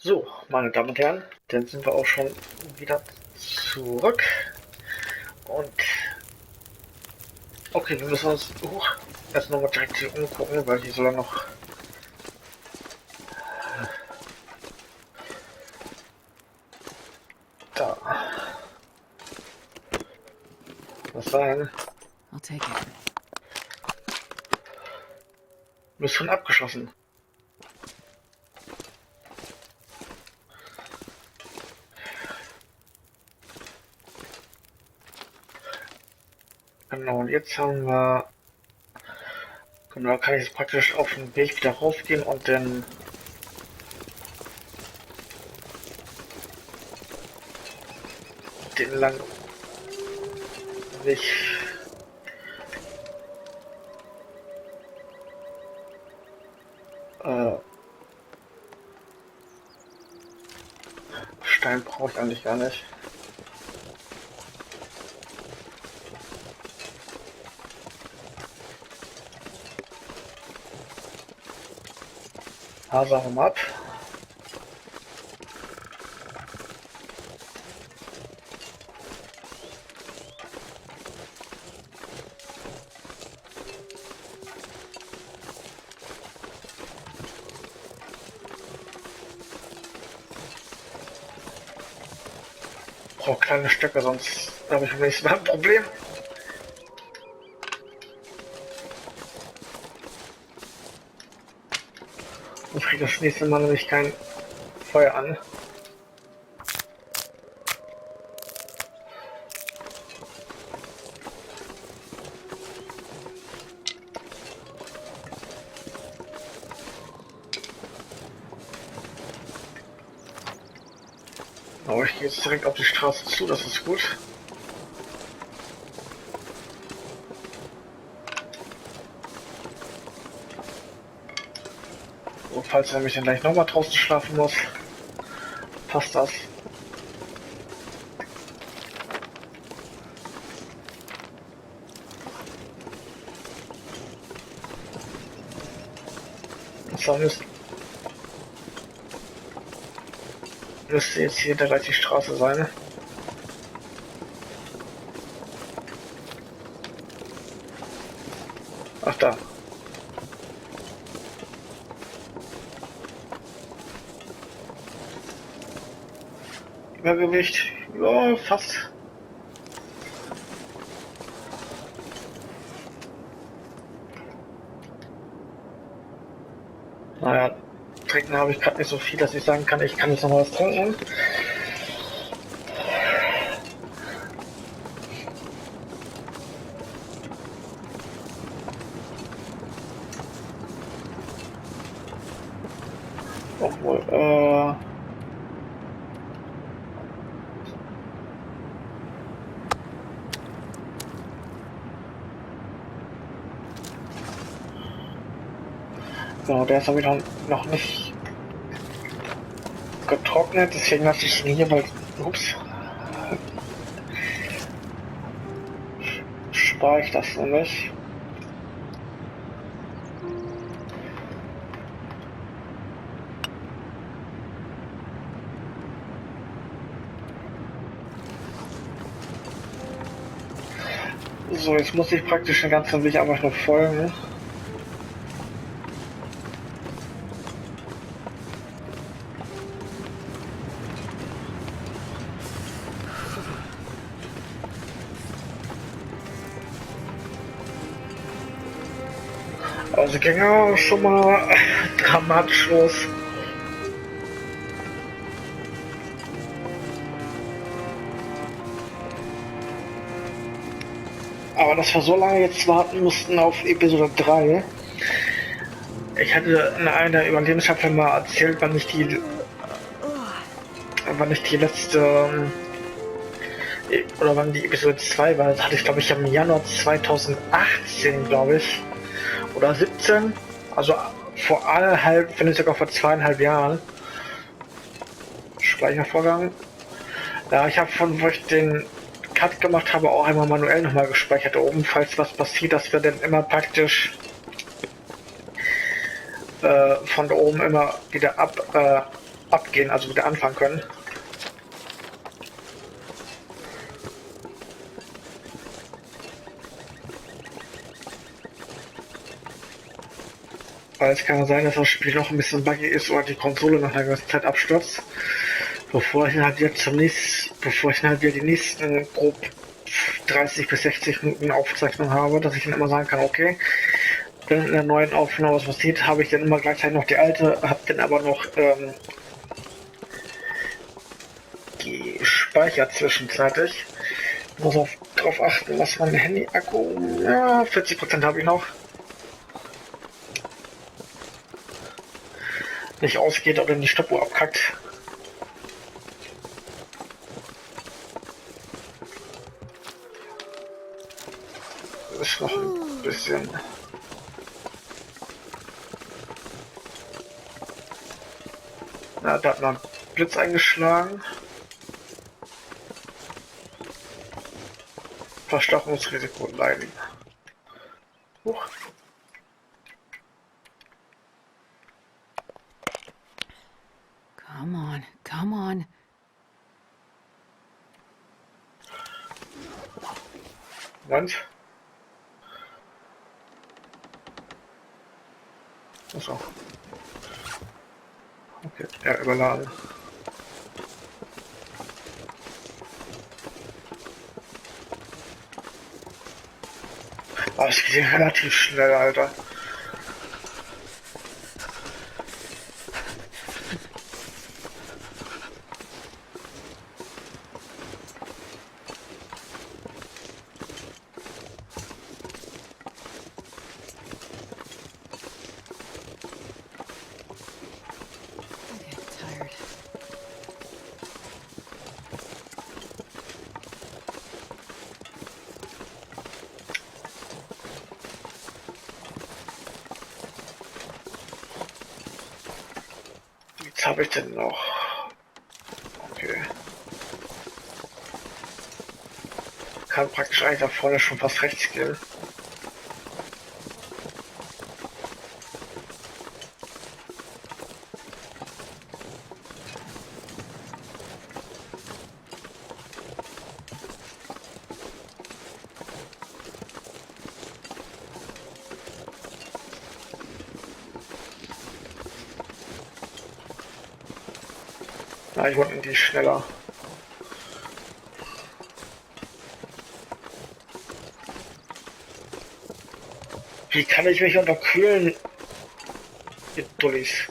So, meine Damen und Herren, dann sind wir auch schon wieder zurück. Und okay, wir müssen uns erst nochmal direkt hier umgucken, weil die soll noch da was sein. I'll take it. Mission abgeschlossen. Genau, und jetzt haben wir. Genau, kann ich jetzt praktisch auf den Weg wieder raufgehen und dann den langen Weg. Stein brauche ich eigentlich gar nicht. Hase haben wir ab. Brauche kleine Stöcke, sonst habe ich beim nächsten Mal ein Problem. Ich kriege das nächste Mal nämlich kein Feuer an. Aber ich gehe jetzt direkt auf die Straße zu, das ist gut. Und falls er mich dann gleich nochmal draußen schlafen muss, passt das. So, müsste jetzt hier gleich die Straße sein. Ach da. Übergewicht, ja, fast. Naja, trinken habe ich gerade nicht so viel, dass ich sagen kann, ich kann jetzt noch was trinken. Obwohl, genau, der ist aber noch nicht getrocknet, deswegen lasse ich ihn hier, weil, ups, spare ich das nämlich. So, jetzt muss ich praktisch den ganzen Weg einfach nur folgen. Also ging ja schon mal dramatisch los. Aber dass wir so lange jetzt warten mussten auf Episode 3. Ich hatte in einer Überlebensstaffel mal erzählt, wann nicht die letzte oder wann die Episode 2 war. Das hatte ich glaube ich im Januar 2018, glaube ich. Oder 17. Also vor wenn nicht sogar vor 2,5 Jahren. Gleicher Vorgang. Ja, ich habe wo ich den Cut gemacht habe, auch einmal manuell nochmal gespeichert oben, falls was passiert, dass wir dann immer praktisch von da oben immer wieder abgehen, also wieder anfangen können. Weil es kann sein, dass das Spiel noch ein bisschen buggy ist oder die Konsole nach einer gewissen Zeit abstürzt. Bevor ich dann halt wieder die nächsten grob 30 bis 60 Minuten Aufzeichnung habe, dass ich dann immer sagen kann, okay, wenn in der neuen Aufnahme was passiert, habe ich dann immer gleichzeitig noch die alte, habe dann aber noch gespeichert zwischenzeitlich. Ich muss auch darauf achten, dass mein Handy-Akku, ja, 40% habe ich noch, nicht ausgeht oder die Stoppuhr abkackt. Das ist noch ein bisschen. Na, da hat man Blitz eingeschlagen. Verstauchungsrisiko leiden. Huch. Come on, come on. Moment. Achso. Okay, ja, überladen. Oh, es geht hier relativ schnell, Alter. I get tired. Jetzt habe ich denn noch. Okay. Kann praktisch eigentlich da vorne schon fast rechts gehen. Na, ich wollte die schneller. Wie kann ich mich unterkühlen? Ihr Dullis.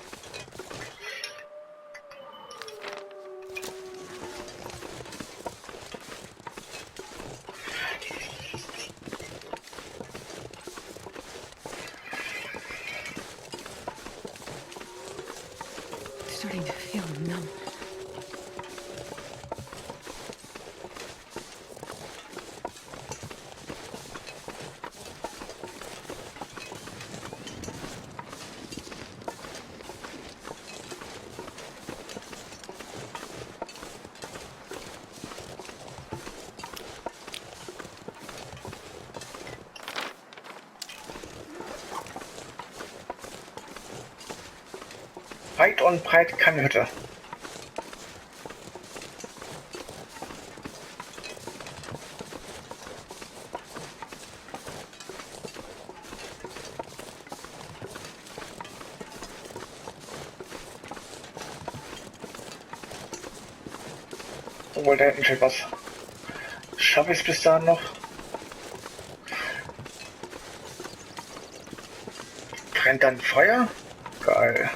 Starting to feel numb. Weit und breit keine Hütte. Obwohl, da hinten steht was. Schaffe ich es bis dahin noch? Brennt dann Feuer? Geil.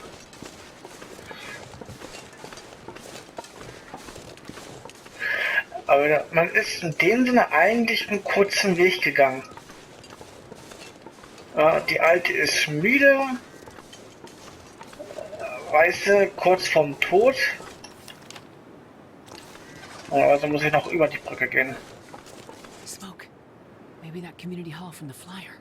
Aber man ist in dem Sinne eigentlich einen kurzen Weg gegangen. Die Alte ist müde, weiße, kurz vorm Tod. Also muss ich noch über die Brücke gehen. Smoke. Maybe that community hall from the flyer.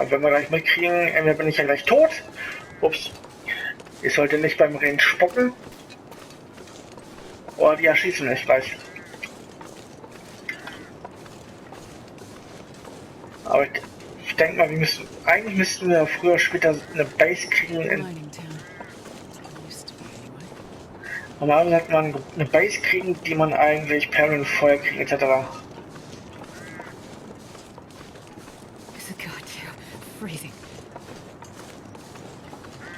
Wenn wir gleich mitkriegen, entweder bin ich ja gleich tot. Ups. Ich sollte nicht beim Reden spucken. Oder die erschießen mich gleich. Aber ich denke mal, eigentlich müssten wir früher oder später eine Base kriegen. Mining town. Used to be anyway. Normalerweise hat man eine Base kriegen, die man eigentlich permanent Feuer kriegen etc. God, yeah, freezing.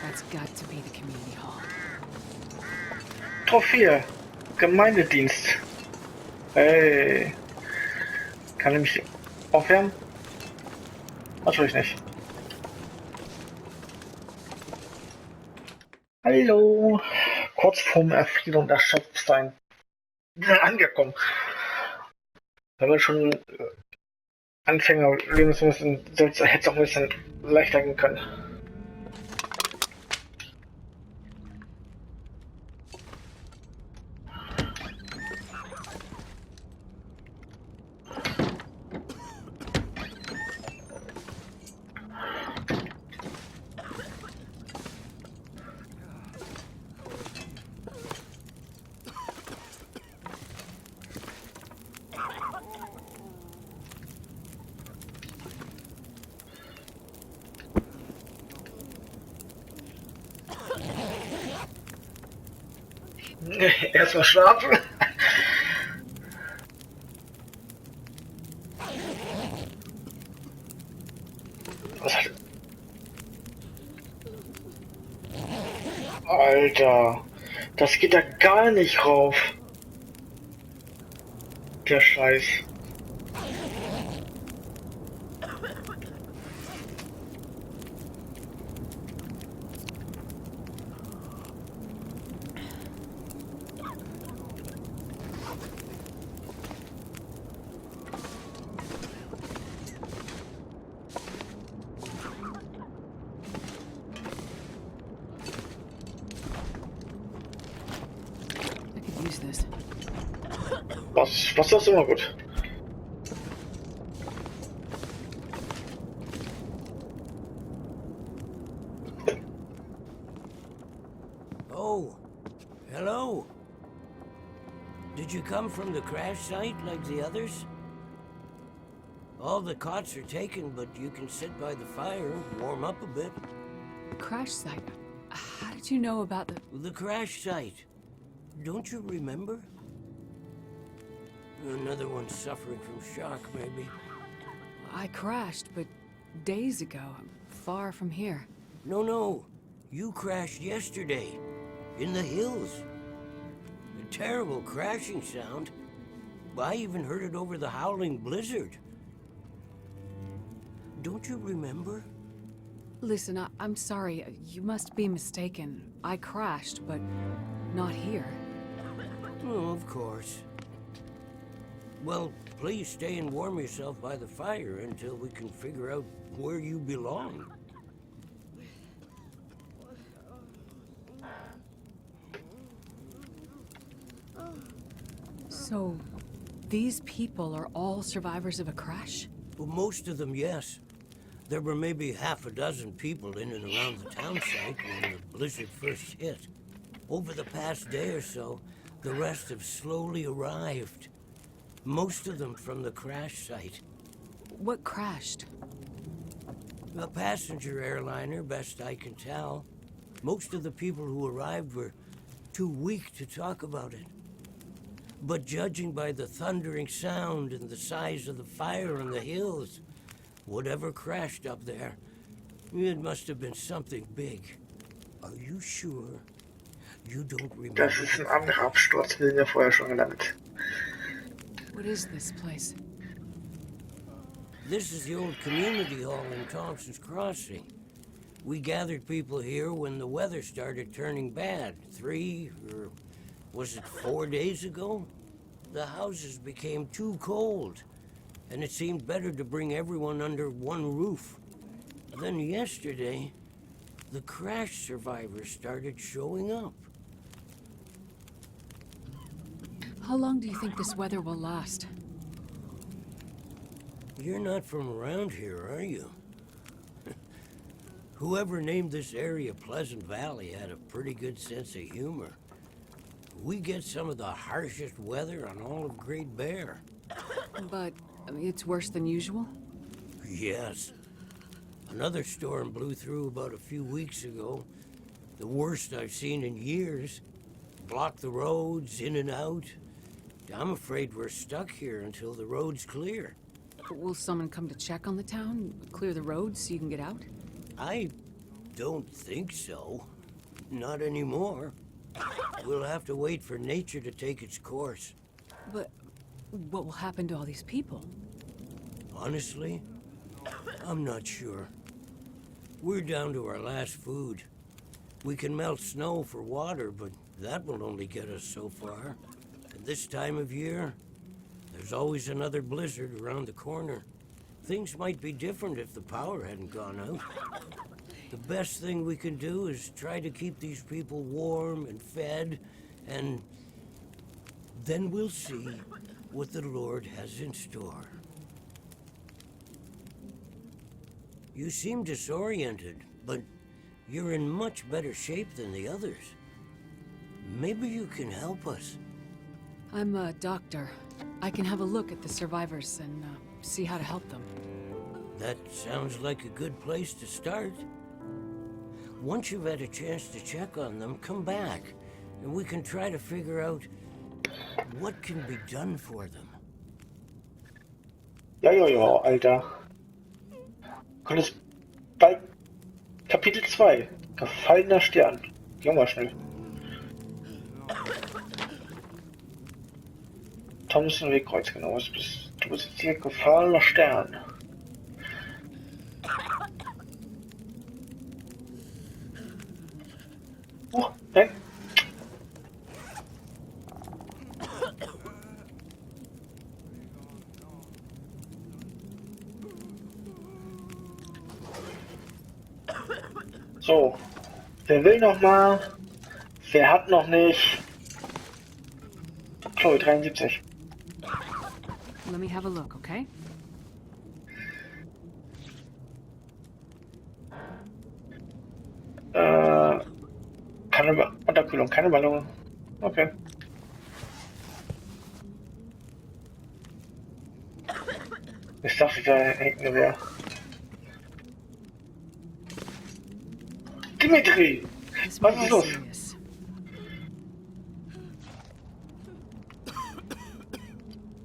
That's got to be the community hall. Trophäe. Gemeindedienst. Hey. Kann ich mich aufwärmen? Natürlich nicht. Hallo. Kurz vorm Erfrieren der Schöpfstein. Wir sind angekommen. Wenn wir schon Anfänger leben müssen, hätte es auch ein bisschen leichter gehen können. Erstmal schlafen. Was hat... Alter, das geht da gar nicht rauf. Der Scheiß. I could use this. Was ist immer gut. Oh, hello. Did you come from the crash site like the others? All the cots are taken, but you can sit by the fire, warm up a bit. Crash site. How did you know about the... The crash site. Don't you remember? Another one suffering from shock, maybe. I crashed, but days ago, far from here. No. You crashed yesterday. In the hills. A terrible crashing sound. I even heard it over the howling blizzard. Don't you remember? Listen, I'm sorry. You must be mistaken. I crashed, but not here. Oh, of course. Well, please stay and warm yourself by the fire until we can figure out where you belong. So, these people are all survivors of a crash? Well, most of them, yes. There were maybe half a dozen people in and around the town site when the blizzard first hit. Over the past day or so, the rest have slowly arrived. Most of them from the crash site. What crashed? A passenger airliner, best I can tell. Most of the people who arrived were too weak to talk about it. But judging by the thundering sound and the size of the fire in the hills, whatever crashed up there, it must have been something big. Are you sure? You don't remember? Das ist ein anderer Absturz, wir sind ja vorher schon gelandet. What is this place? This is the old community hall in Thompson's Crossing. We gathered people here when the weather started turning bad. 3 or was it 4 days ago? The houses became too cold, and it seemed better to bring everyone under one roof. Then yesterday, the crash survivors started showing up. How long do you think this weather will last? You're not from around here, are you? Whoever named this area Pleasant Valley had a pretty good sense of humor. We get some of the harshest weather on all of Great Bear. But it's worse than usual? Yes. Another storm blew through about a few weeks ago. The worst I've seen in years. Blocked the roads, in and out. I'm afraid we're stuck here until the road's clear. Will someone come to check on the town? Clear the roads so you can get out? I don't think so. Not anymore. We'll have to wait for nature to take its course. But what will happen to all these people? Honestly, I'm not sure. We're down to our last food. We can melt snow for water, but that will only get us so far. And this time of year, there's always another blizzard around the corner. Things might be different if the power hadn't gone out. The best thing we can do is try to keep these people warm and fed, and then we'll see what the Lord has in store. You seem disoriented, but you're in much better shape than the others. Maybe you can help us. I'm a doctor. I can have a look at the survivors and see how to help them. That sounds like a good place to start. Once you've had a chance to check on them, come back, and we can try to figure out what can be done for them. Ja, ja, ja, Alter. Und es bei Kapitel 2. Gefallener Stern. Geh mal schnell. Thompson Wegkreuz, genau. Du bist jetzt hier gefallener Stern. Nein. So, wer will noch mal? Wer hat noch nicht? Chloe 73. Let me have a look, okay? Keine Unterkühlung, keine Ballon. Okay. Ich dachte, da hängt eine Wehr. Dimitri! This Was might ist be los? serious.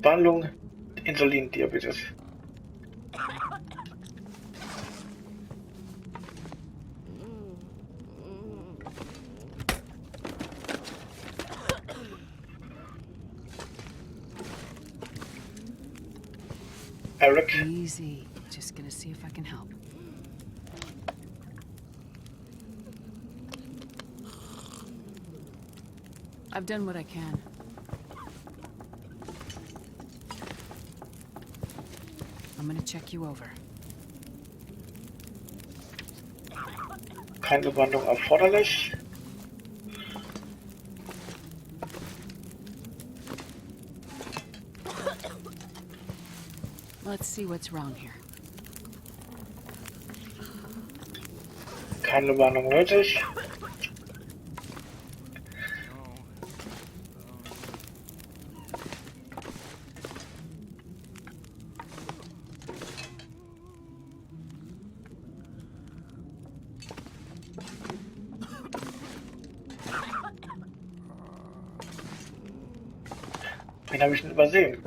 Behandlung Insulindiabetes. Eric, Easy. Just gonna see if I can help. I've done what I can. I'm gonna check you over. keine Behandlung erforderlich. Let's see what's wrong here. Keine Behandlung nötig. Wen habe ich denn übersehen?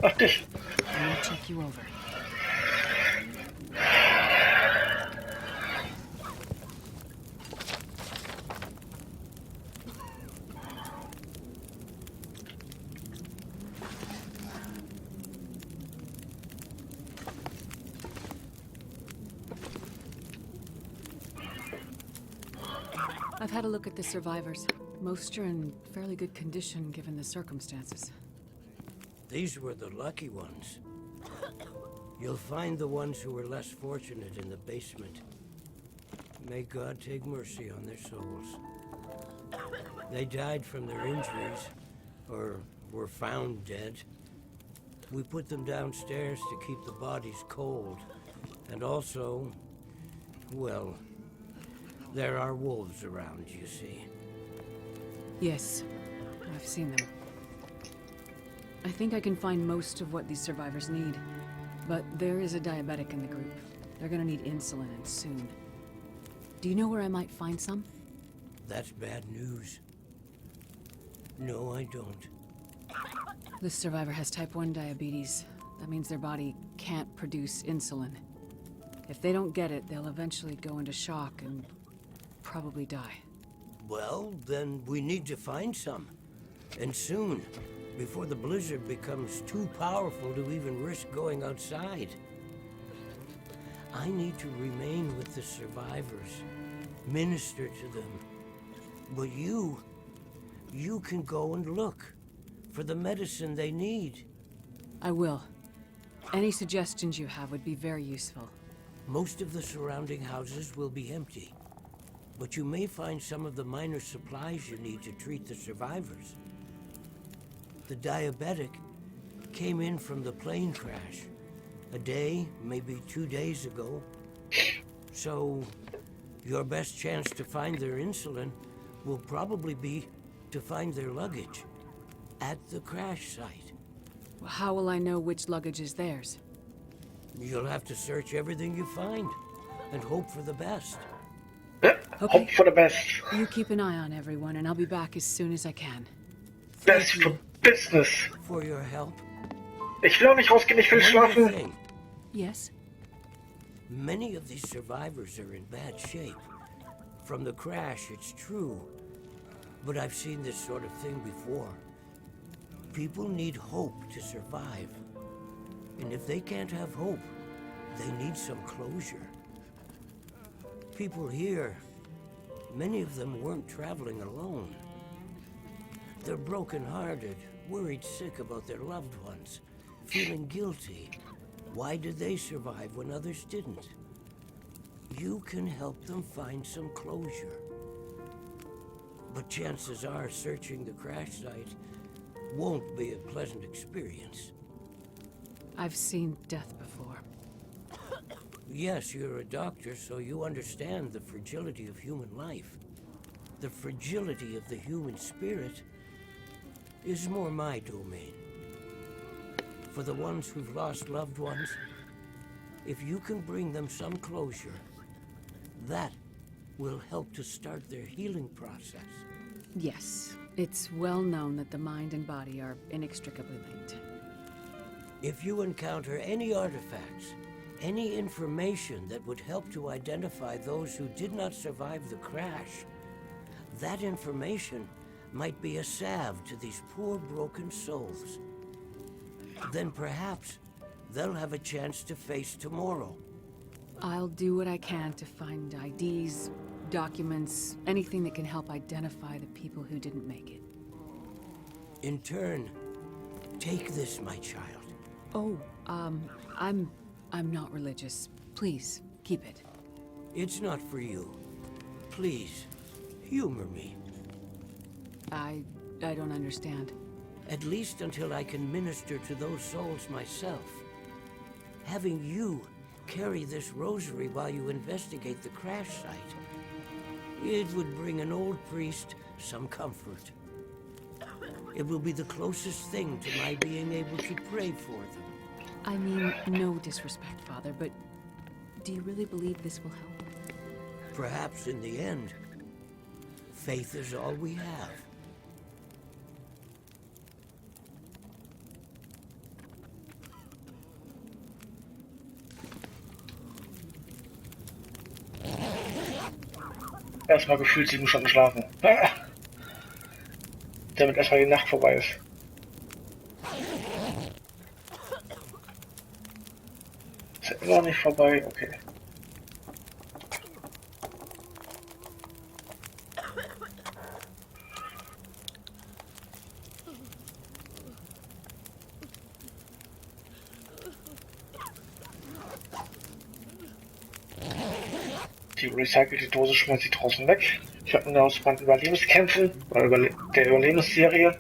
Ach, dich. I'm gonna check you over. I've had a look at the survivors. Most are in fairly good condition given the circumstances. These were the lucky ones. You'll find the ones who were less fortunate in the basement. May God take mercy on their souls. They died from their injuries, or were found dead. We put them downstairs to keep the bodies cold. And also, well, there are wolves around, you see. Yes, I've seen them. I think I can find most of what these survivors need. But there is a diabetic in the group. They're gonna need insulin, and soon. Do you know where I might find some? That's bad news. No, I don't. This survivor has type 1 diabetes. That means their body can't produce insulin. If they don't get it, they'll eventually go into shock and probably die. Well, then we need to find some. And soon, before the blizzard becomes too powerful to even risk going outside. I need to remain with the survivors, minister to them. But you can go and look for the medicine they need. I will. Any suggestions you have would be very useful. Most of the surrounding houses will be empty, but you may find some of the minor supplies you need to treat the survivors. The diabetic came in from the plane crash a day, maybe 2 days ago. So, your best chance to find their insulin will probably be to find their luggage at the crash site. How will I know which luggage is theirs? You'll have to search everything you find and hope for the best. Okay. Hope for the best. You keep an eye on everyone, and I'll be back as soon as I can. Best for business. For your help. Ich will auch nicht rausgehen, ich will One more schlafen. thing. Yes? Many of these survivors are in bad shape. From the crash, it's true. But I've seen this sort of thing before. People need hope to survive. And if they can't have hope, they need some closure. People here, many of them weren't traveling alone. They're broken-hearted, worried sick about their loved ones, feeling guilty. Why did they survive when others didn't? You can help them find some closure. But chances are searching the crash site won't be a pleasant experience. I've seen death before. Yes, you're a doctor, so you understand the fragility of human life. The fragility of the human spirit is more my domain. For the ones who've lost loved ones, if you can bring them some closure, that will help to start their healing process. Yes, it's well known that the mind and body are inextricably linked. If you encounter any artifacts, any information that would help to identify those who did not survive the crash, that information might be a salve to these poor broken souls. Then perhaps they'll have a chance to face tomorrow. I'll do what I can to find IDs, documents, anything that can help identify the people who didn't make it. In turn, take this, my child. Oh, I'm not religious. Please, keep it. It's not for you. Please, humor me. I don't understand. At least until I can minister to those souls myself. Having you carry this rosary while you investigate the crash site, it would bring an old priest some comfort. It will be the closest thing to my being able to pray for them. I mean, no disrespect, Father, but do you really believe this will help? Perhaps in the end, faith is all we have. Erstmal gefühlt 7 Stunden schlafen. Damit erstmal die Nacht vorbei ist. Ist ja immer noch nicht vorbei, okay. Die recycelte Dose schmeißt sie draußen weg. Ich habe eine aus meinen Überlebenskämpfen oder der Überlebensserie.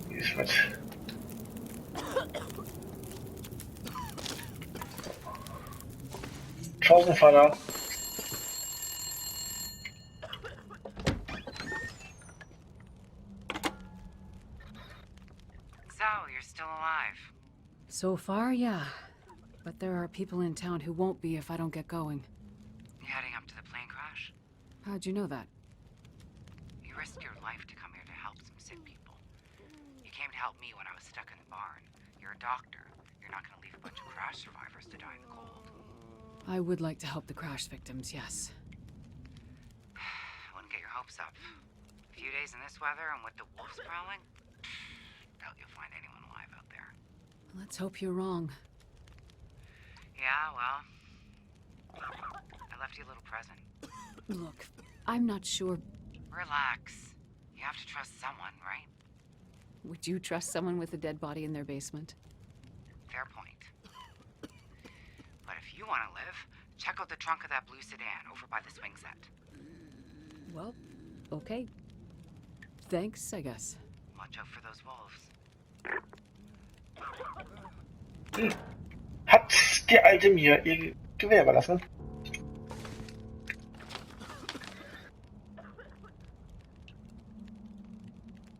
Die ist mit. Tausend Vater. So, you're still alive. So far, yeah. But there are people in town who won't be if I don't get going. You heading up to the plane crash? How'd you know that? You risked your life to come here to help some sick people. You came to help me when I was stuck in the barn. You're a doctor. You're not gonna leave a bunch of crash survivors to die in the cold. I would like to help the crash victims, yes. I wouldn't get your hopes up. A few days in this weather and with the wolves prowling, doubt you'll find anyone alive out there. Let's hope you're wrong. Yeah, well, I left you a little present. Look, I'm not sure. Relax. You have to trust someone, right? Would you trust someone with a dead body in their basement? Fair point. But if you want to live, check out the trunk of that blue sedan over by the swing set. Well, okay. Thanks, I guess. Watch out for those wolves. Hat die Alte mir ihr Gewehr überlassen?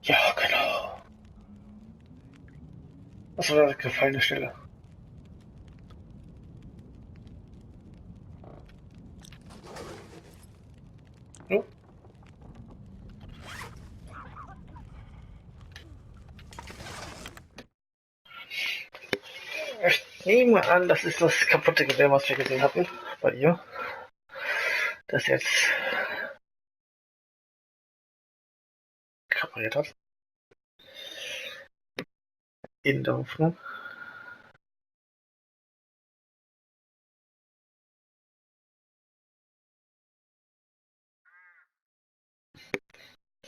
Ja, genau. Das war eine gefallene Stelle. No. Ich nehme an, das ist das kaputte Gewehr, was wir gesehen hatten bei ihr. Das jetzt repariert hat. In der Hoffnung.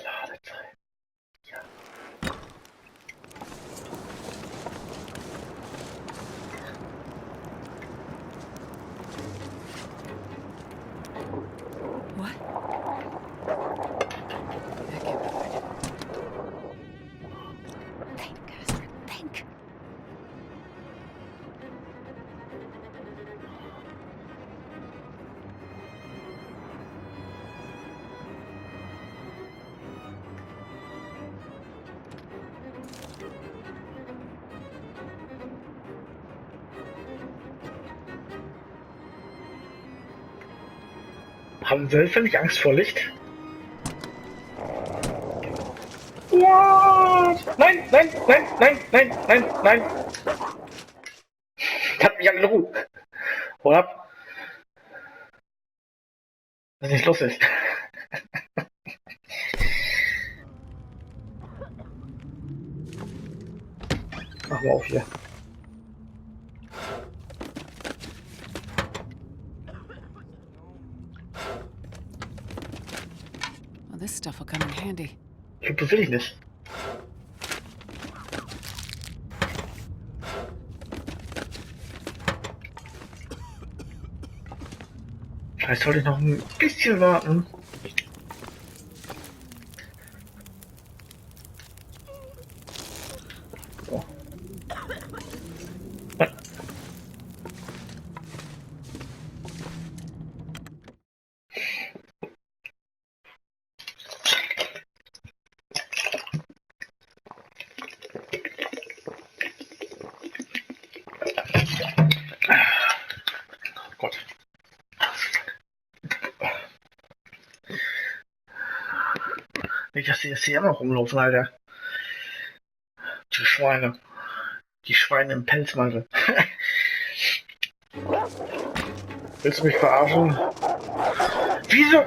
Ladezeit. Ja. What? That can't be right. Think, Astrid, think. Haben Wölfe nicht Angst vor Licht? What? Nein, nein, nein, nein, nein, nein, nein. Hat mich angerufen. Hol ab. Was nicht los ist. Mach mal auf hier. Well, this stuff will come in handy. Das will ich nicht. Vielleicht sollte ich noch ein bisschen warten. So. Gott. Nicht, dass die jetzt hier immer noch rumlaufen, Alter. Die Schweine. Die Schweine im Pelzmantel. Willst du mich verarschen? Wieso?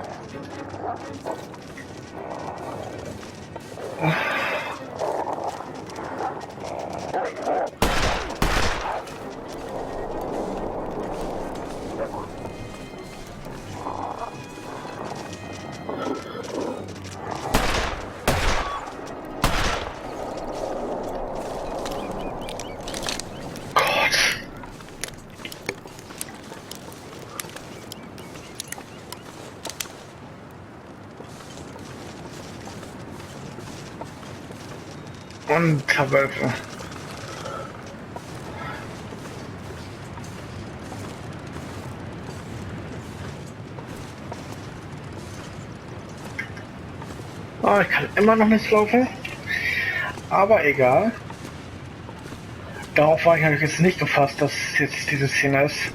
Unterwölfe. Oh, ich kann immer noch nicht laufen. Aber egal. Darauf war ich eigentlich jetzt nicht gefasst, dass jetzt diese Szene ist.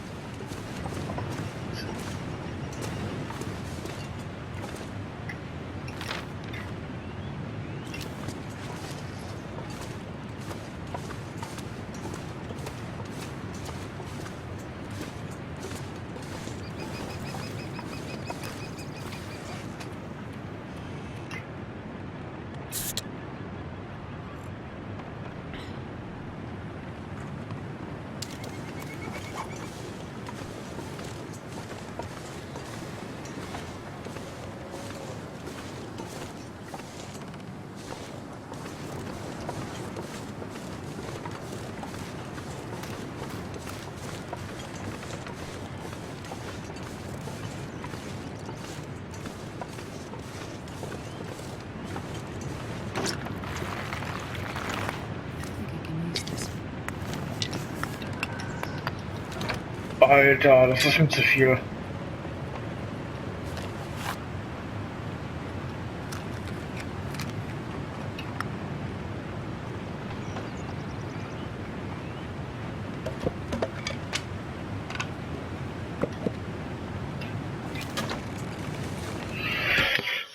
Alter, das ist mir zu viel.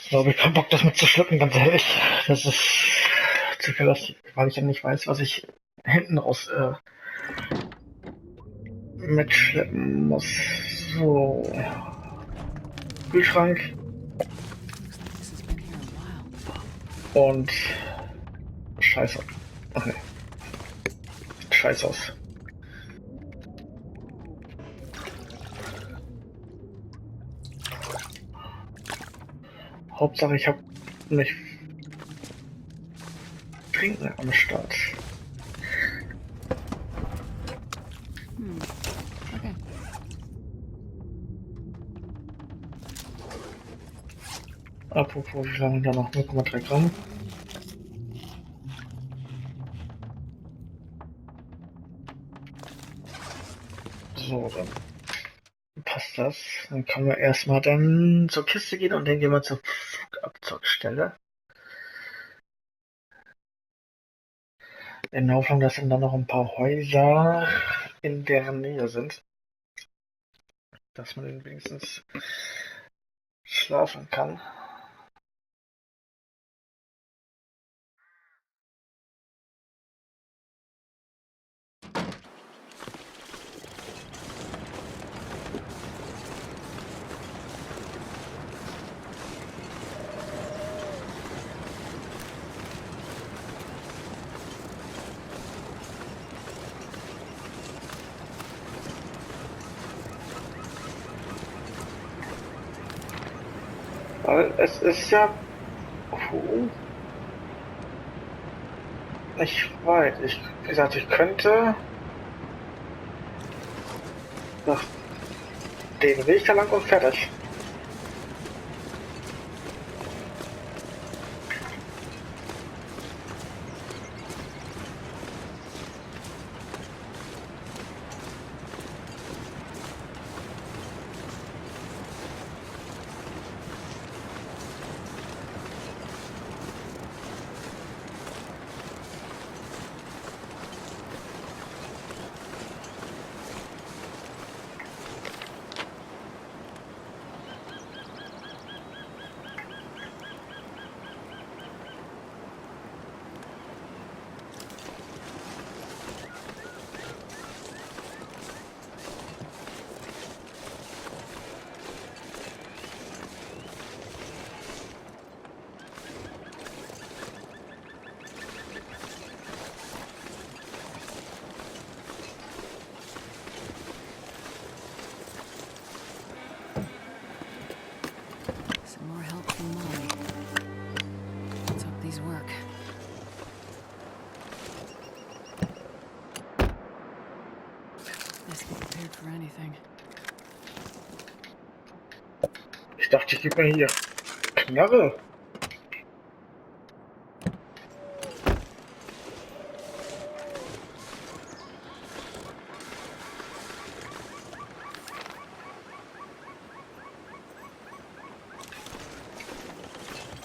Ich glaube, ich habe Bock, das mitzuschleppen, ganz ehrlich. Das ist zu viel, weil ich ja nicht weiß, was ich hinten raus mitschleppen muss. So. Kühlschrank This has been here a while. und Scheiße. Ach nee. Scheiß aus. Hauptsache ich habe nicht Trinken am Start. Okay. Apropos, wie lange da noch 0,3 Gramm? So, dann passt das. Dann können wir erstmal dann zur Kiste gehen und dann gehen wir zur Flugabzugsstelle. In der Hoffnung, dass dann noch ein paar Häuser in deren Nähe sind. Dass man dann wenigstens schlafen kann. Weil es ist ja cool. Ich weiß, wie gesagt, ich könnte nach den Weg da lang und fertig. Some more help from Molly. Let's hope these work. Best be prepared for anything. Ich dachte, ich gebe mir hier Knarre.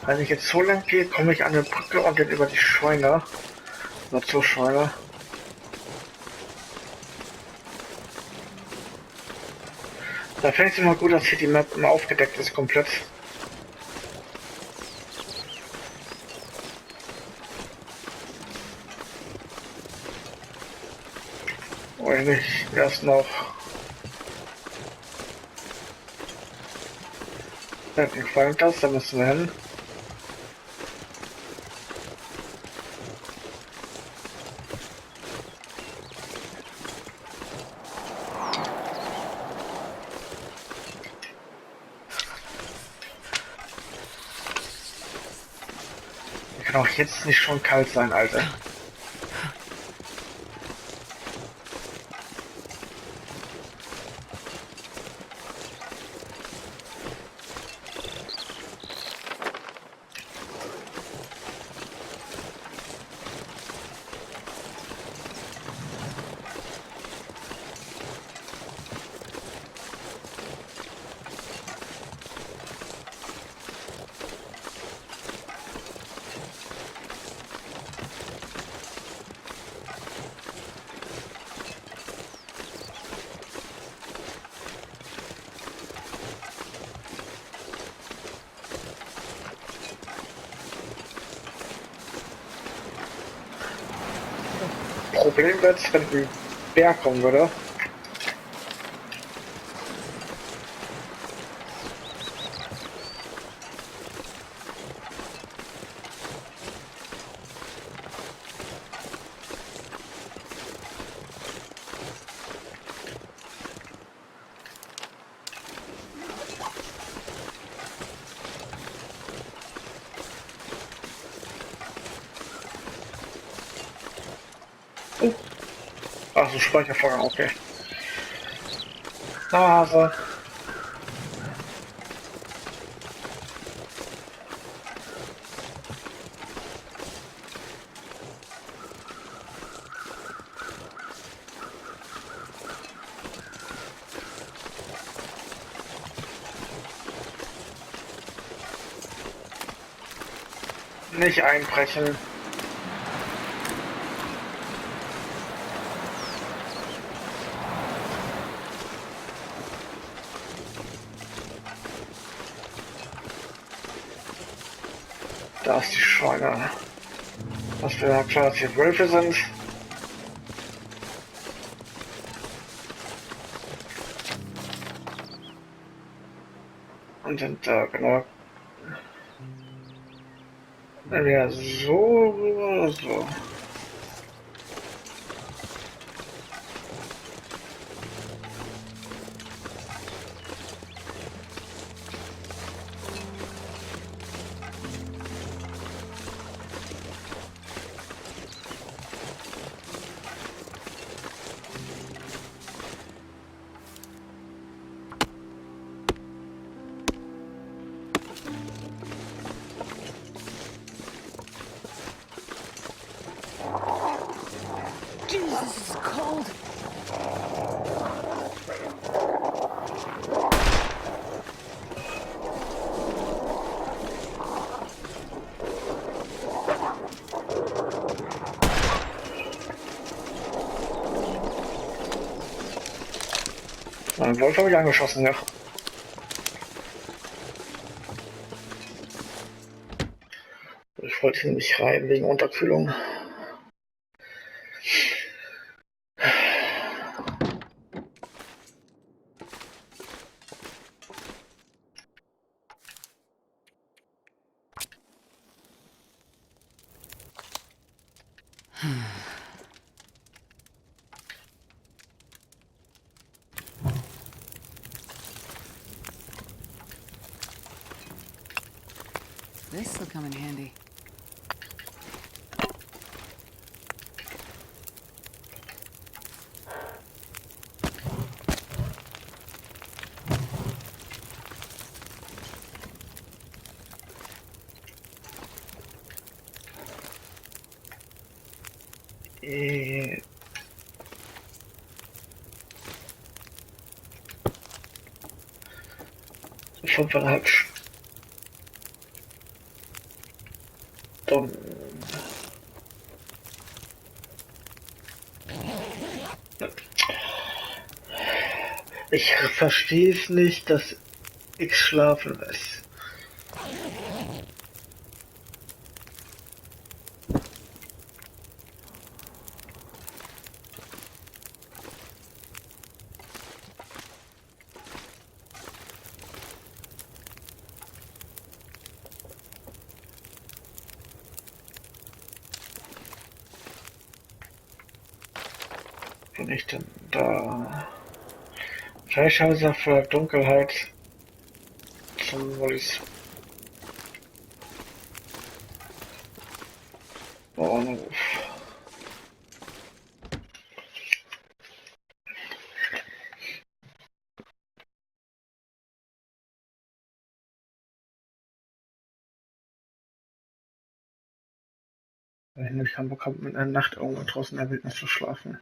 Wenn ich jetzt so lang gehe, komme ich an eine Brücke und dann über die Scheune. Oder zur Scheune. Da fände ich es immer gut, dass hier die Map immer aufgedeckt ist, komplett. Oder nicht erst noch. Ja, mir gefällt das, da müssen wir hin. Kann auch jetzt nicht schon kalt sein, Alter. Problem wird, wenn ein Bär kommen würde. Ach so, Speichervorgang, okay. Nase. Nicht einbrechen. Da ist die Scheune. Das wäre klar, dass hier Wölfe sind. Und sind da, genau. Ja, so rüber, so. Jesus, it's cold. Ein Wolf habe ich angeschossen, ja. Ich wollte hier nicht rein wegen Unterkühlung. This'll come in handy. Dumm. Ich verstehe es nicht, dass X schlafen lässt. Bin ich denn da? Fleischhauser vor Dunkelheit zum Mollis. Bauernhof. Wenn ich nämlich keinen Bock habe, mit einer Nacht irgendwo draußen in der Wildnis zu schlafen.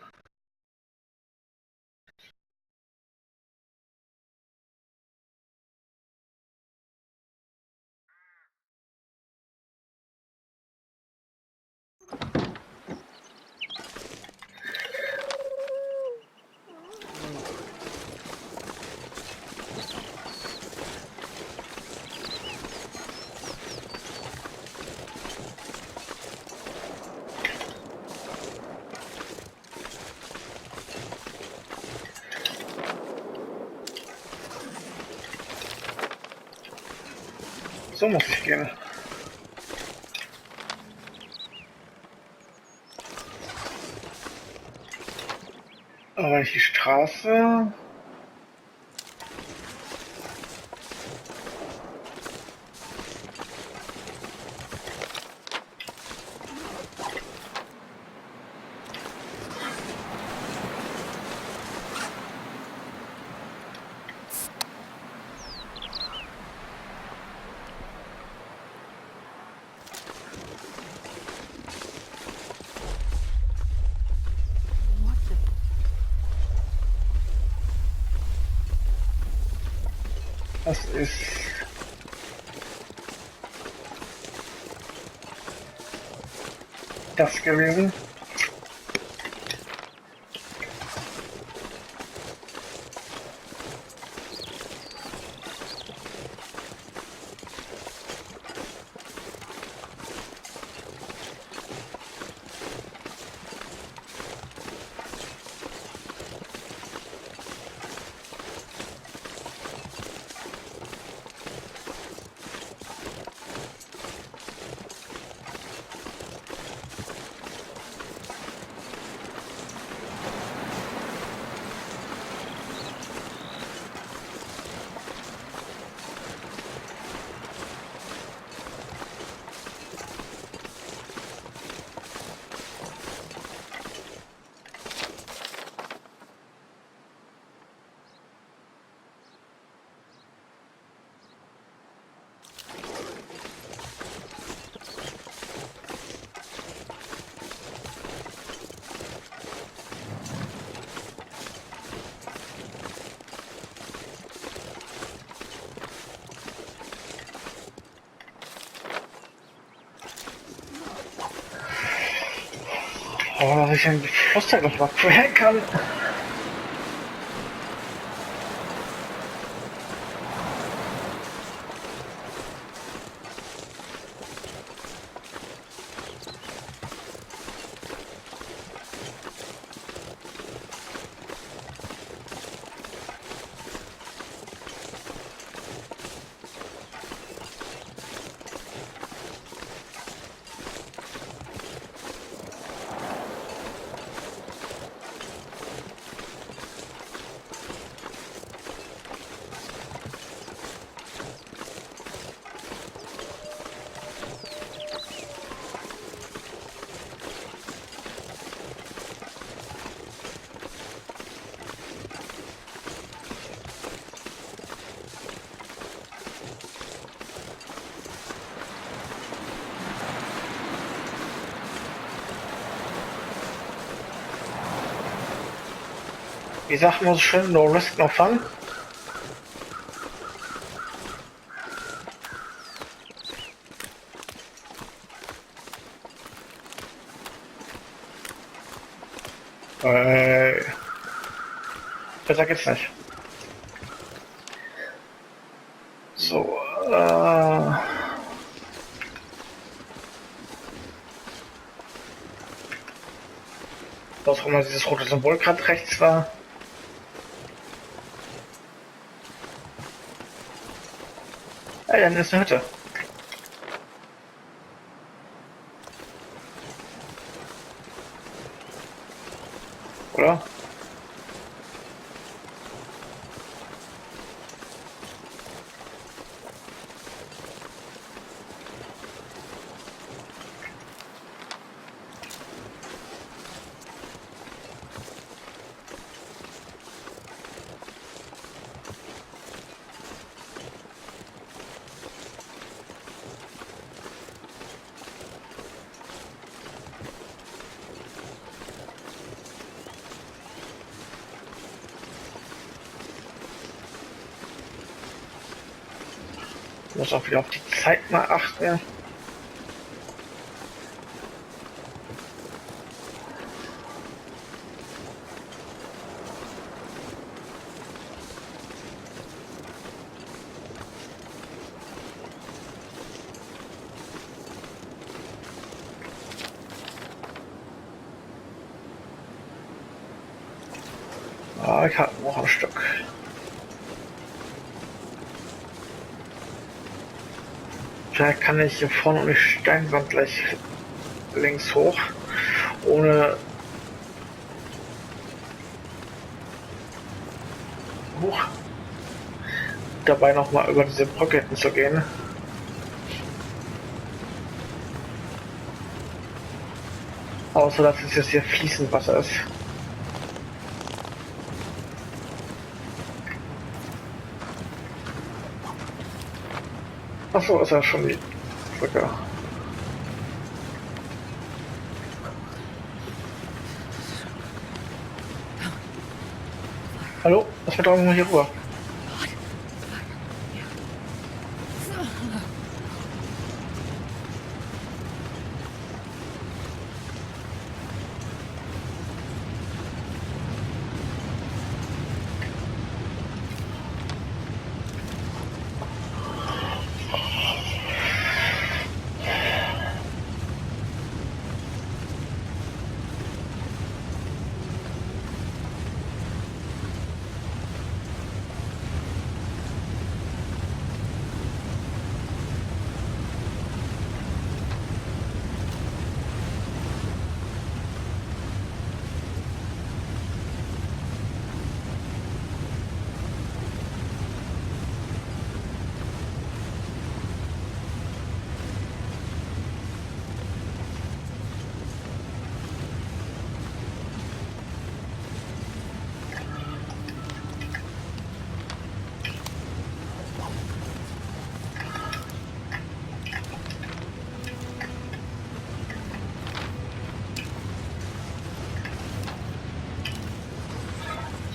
So muss ich gehen. Aber ich die Straße. What the? Das ist. Das gewesen. Oh, dass ich den Fluss da noch mal queren kann. Wie sagt man so schön, no risk, no fun? Äh, besser geht's nicht. So, was auch immer dieses rote Symbol gerade rechts war. Ey, dann ist eine Hütte. Oder? Muss auch wieder auf die Zeit mal achten. Ah, ich habe noch ein Stück. Vielleicht kann ich hier vorne um die Steinwand gleich links hoch, ohne dabei noch mal über diese Brücke zu gehen. Außer dass es jetzt hier fließend Wasser ist. Achso, ist ja schon die Brücke. Hallo? Was wird auch mal hier rüber?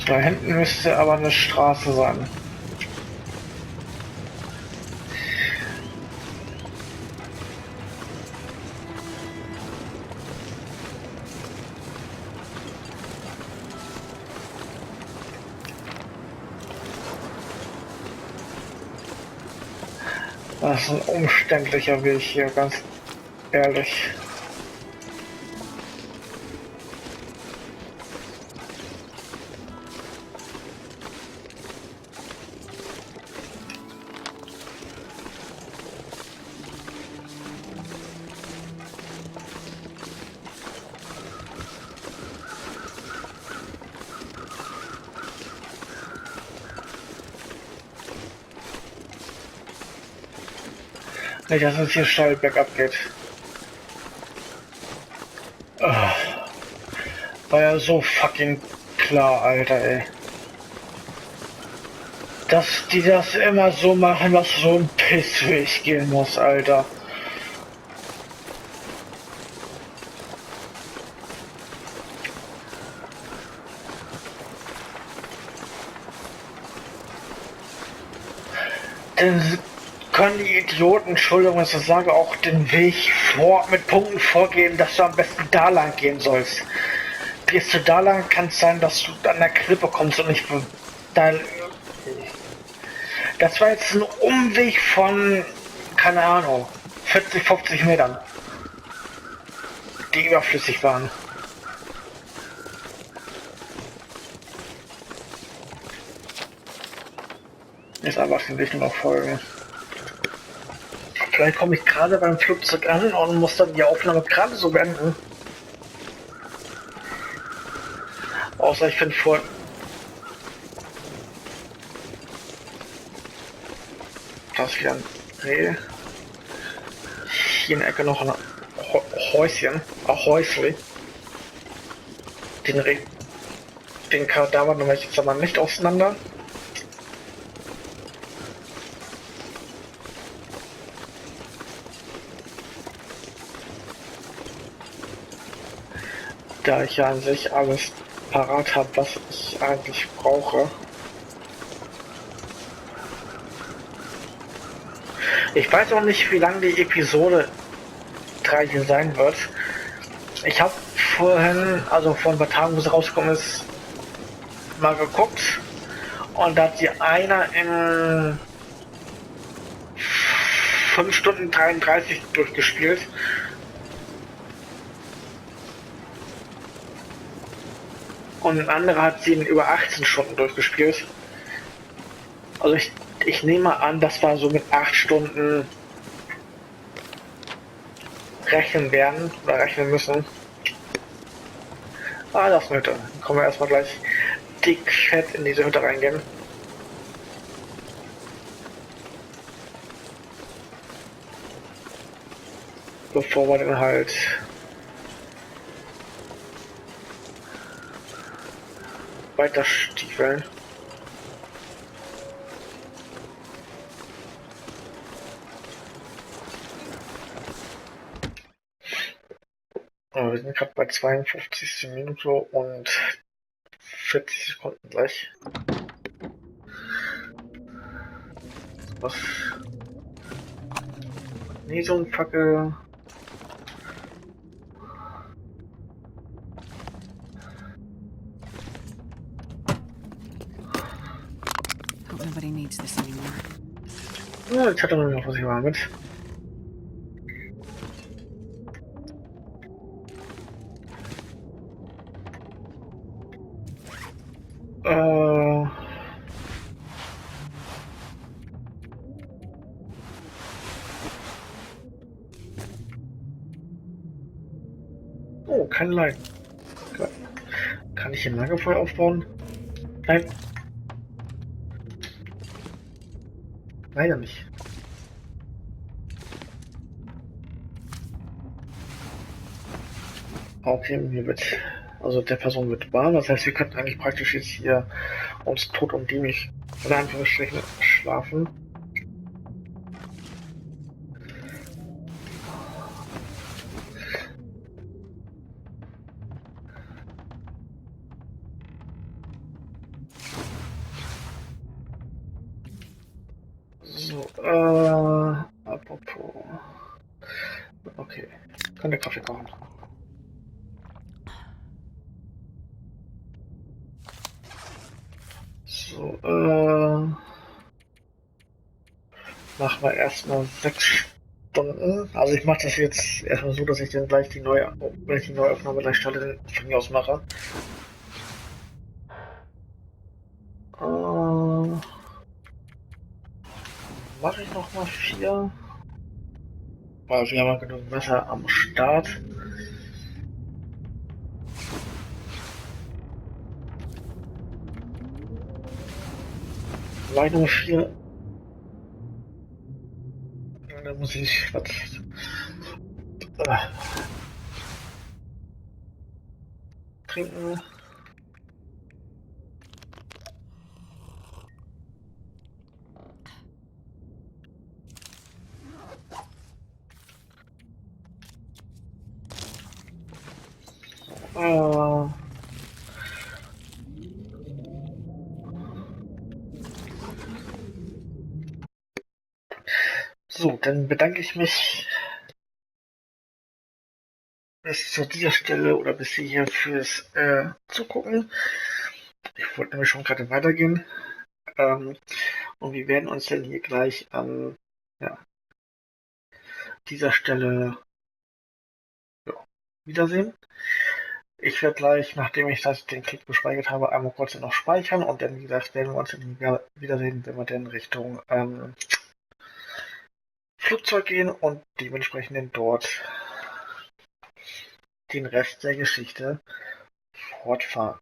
Da hinten müsste aber eine Straße sein. Das ist ein umständlicher Weg hier, ganz ehrlich. Nicht, dass es hier steil bergab geht. Ah, war ja so fucking klar, Alter, ey. Dass die das immer so machen, was so ein Pissweg gehen muss, Alter. Denn können die Idioten, Entschuldigung, dass ich sage, auch den Weg mit Punkten vorgeben, dass du am besten da lang gehen sollst. gehst du da lang, kann es sein, dass du an der Klippe kommst und nicht da. Das war jetzt ein Umweg von, keine Ahnung, 40, 50 Metern, die überflüssig waren. Jetzt einfach den Weg noch folgen. Vielleicht komme ich gerade beim Flugzeug an und muss dann die Aufnahme gerade so beenden. Außer ich finde vor. Da ist wieder ein Reh. Hier in der Ecke noch ein Häuschen. Auch Häusli. Den Reh. Den Kadaver nehme ich jetzt aber nicht auseinander. Da ich ja an sich alles parat habe, was ich eigentlich brauche. Ich weiß auch nicht, wie lang die Episode 3 hier sein wird. Ich habe vorhin, also vor ein paar Tagen, wo sie rausgekommen ist, mal geguckt. Und da hat sie einer in 5 Stunden 33 durchgespielt. Und ein anderer hat sie in über 18 Stunden durchgespielt. Also ich nehme an, dass wir so mit 8 Stunden rechnen werden oder rechnen müssen. Ah, das ist eine Hütte. Dann kommen wir erstmal gleich dick fett in diese Hütte reingehen. Bevor wir dann halt weiter stiefeln. Wir sind gerade bei 52. Minute und 40 Sekunden gleich. Was? Nee, so ein Fackel. Hope nobody needs this anymore. Ja, jetzt hat er noch was ich war mit. Oh, kein Leid. Kann ich hier ein Lagerfeuer aufbauen? Nein. Leider nicht. Okay, mir wird, also der Person wird warm, das heißt, wir könnten eigentlich praktisch jetzt hier uns tot und dämlich in Anführungsstrichen schlafen. So, apropos. Okay, kann der Kaffee kochen. So, machen wir erstmal 6 Stunden. Also ich mache das jetzt erstmal so, dass ich dann gleich die neue, wenn ich die neue Aufnahme gleich starte, dann von mir aus mache. Mache ich noch mal 4. Weil wir haben ja genug Wasser am Start. Vielleicht nur 4. Da muss ich was. Trinken. So, dann bedanke ich mich bis zu dieser Stelle oder bis hierher fürs Zugucken. Ich wollte nämlich schon gerade weitergehen. Und wir werden uns dann hier gleich an dieser Stelle wiedersehen. Ich werde gleich, nachdem ich den Klick gespeichert habe, einmal kurz noch speichern und dann, wie gesagt, werden wir uns dann wiedersehen, wenn wir dann Richtung Flugzeug gehen und dementsprechend dann dort den Rest der Geschichte fortfahren.